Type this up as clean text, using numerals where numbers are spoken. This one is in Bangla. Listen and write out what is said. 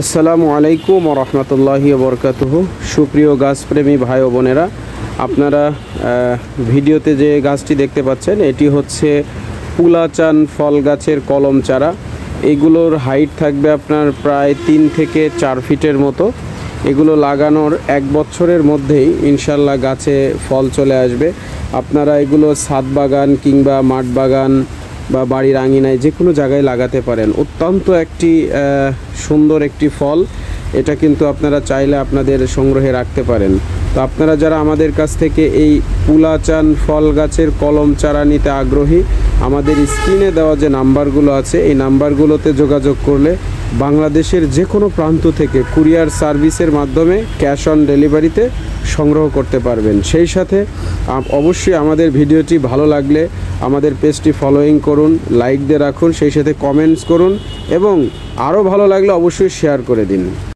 আসসালামু আলাইকুম ওয়া রাহমাতুল্লাহি ওয়া বারাকাতুহু। সুপ্রিয় গাছপ্রেমী ভাই ও বোনেরা, আপনারা ভিডিওতে যে গাছটি দেখতে পাচ্ছেন এটি হচ্ছে পুলাচান ফল গাছের কলম চারা। এগুলোর হাইট থাকবে আপনার প্রায় 3 থেকে 4 ফিটের মতো। এগুলো লাগানোর 1 বছরের মধ্যেই ইনশাল্লাহ গাছে ফল চলে আসবে। আপনারা এগুলো ছাদ বাগান কিংবা মাঠ বাগান বা বাড়ির আঙিনায় যে কোনো জায়গায় লাগাতে পারেন। অত্যন্ত একটি সুন্দর একটি ফল। এটা কিন্তু আপনারা চাইলে আপনাদের সংগ্রহে রাখতে পারেন। তো আপনারা যারা আমাদের কাছ থেকে এই পুলাচান ফল গাছের কলম চারা নিতে আগ্রহী, আমাদের স্ক্রিনে দেওয়া যে নাম্বারগুলো আছে এই নাম্বারগুলোতে যোগাযোগ করলে বাংলাদেশের যে কোনো প্রান্ত থেকে কুরিয়ার সার্ভিসের মাধ্যমে ক্যাশ অন ডেলিভারিতে সংগ্রহ করতে পারবেন। সেই সাথে অবশ্যই আমাদের ভিডিওটি ভালো লাগলে আমাদের পেজটি ফলোইং করুন, লাইক দিয়ে রাখুন, সেই সাথে কমেন্টস করুন এবং আরও ভালো লাগলে অবশ্যই শেয়ার করে দিন।